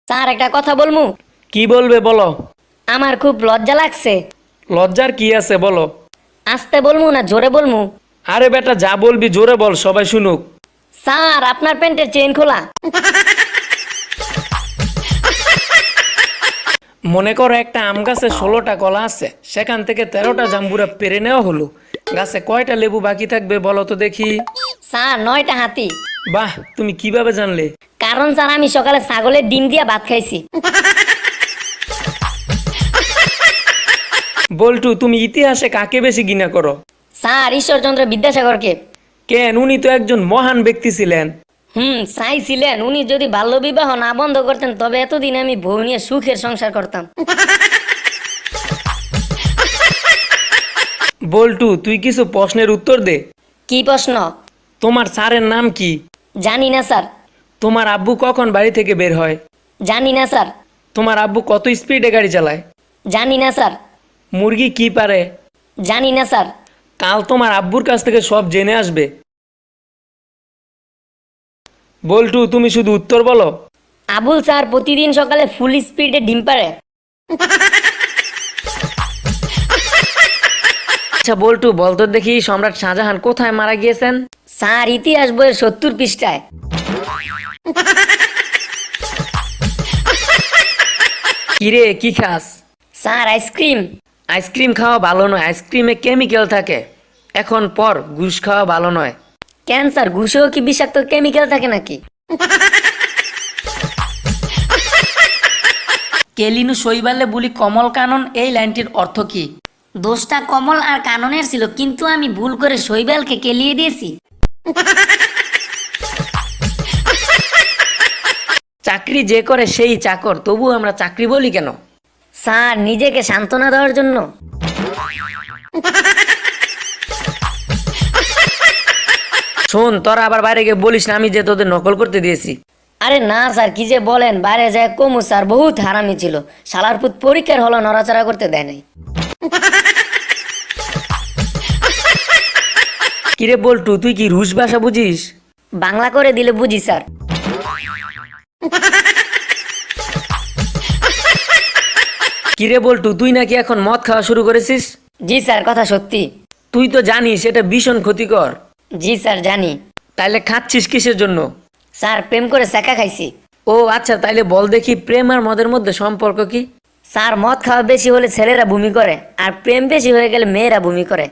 Sir একটা কথা বলমু। কি বলবে বলো। আমার খুব লজ্জা লাগছে। লজ্জার কি আছে বলো। আস্তে বলমু না জোরে বলমু? আরে বেটা যা বলবি জোরে বল, সবাই শুনুক। স্যার আপনার প্যান্টের চেইন খোলা। মনে করো একটা আম গাছে 16টা কলা আছে, সেখান থেকে 13টা জাম্বুরা পেরে নেওয়া হলো। গাছে কয়টা লেবু বাকি থাকবে বলো তো দেখি। স্যার 9টা হাতি। বাহ, তুমি কিভাবে জানলে? কারণ স্যার আমি সকালে ছাগলের ডিম দিয়া ভাত খাইছি। বল্টু, তুমি ইতিহাসে কাকে বেশি ঘৃণা করো? স্যার ঈশ্বরচন্দ্র বিদ্যাসাগরকে। কেন? উনি তো একজন মহান ব্যক্তি ছিলেন। চাইছিলেন উনি যদি বাল্যবিবাহ না বন্ধ করতেন তবে এতদিন আমি বউ নিয়ে সুখের সংসার করতাম। বল্টু, তুই কিছু প্রশ্নের উত্তর দে। কি প্রশ্ন? তোমার স্যারের নাম কি? জানি না স্যার। তোমার আব্বু কখন বাড়ি থেকে বের হয়? জানি না স্যার। তোমার আব্বু কত স্পিডে গাড়ি চালায়? জানি না স্যার। মুরগি কি পারে? জানি না স্যার। কাল তোমার আব্বুর কাছ থেকে সব জেনে আসবে। বল্টু, তুমি শুধু উত্তর বলো। আবুল স্যার প্রতিদিন সকালে ফুল স্পিডে ডিম পারে। আচ্ছা বল্টু, বলতো দেখি সম্রাট শাহজাহান কোথায় মারা গিয়েছেন? স্যার ইতিহাস বইয়ের 70 পৃষ্ঠায়। কিরে কি খাস? Sir ice cream. আইসক্রিম খাওয়া ভালো নয়, আইসক্রিমে কেমিক্যাল থাকে। এখন পর ঘুষ খাওয়া ভালো নয়। কেন স্যার ঘুষেও কি বিষাক্ত কেমিক্যাল থাকে নাকি? কেলিনু শৈবালে বুলি কমল কানন, এই লাইনটির অর্থ কি? দোষটা কমল আর কাননের ছিল, কিন্তু আমি ভুল করে শৈবালকে কেলিয়ে দিয়েছি। চাকরি যে করে সেই চাকর, তবু আমরা চাকরি বলি কেন? স্যার নিজেকে সান্ত্বনা দেওয়ার জন্য। শোন, তোরা আবার বাইরে গিয়ে বলিস না আমি যে তোদের নকল করতে দিয়েছি। আরে না স্যার, কি যে বলেন, বাইরে যায় কমু স্যার বহুত হারামি ছিল। শালার পুত পরীক্ষার হলো নড়াচড়া করতে দেয় নাই। কিরে বল্টু, তুই কি রুশ ভাষা বুঝিস? বাংলা করে দিলে বুঝি স্যার। কিরে বল্টু, তুই নাকি এখন মদ খাওয়া শুরু করেছিস? জি স্যার কথা সত্যি। তুই তো জানিস এটা ভীষণ ক্ষতিকর। জি স্যার জানি। তাইলে খাচ্ছিস কিসের জন্য? স্যার প্রেম করে সেকা খাইছি। ও আচ্ছা, তাইলে বল দেখি প্রেম আর মদের মধ্যে সম্পর্ক কি? স্যার মদ খাওয়া বেশি হলে ছেলেরা বমি করে, আর প্রেম বেশি হয়ে গেলে মেয়েরা বমি করে।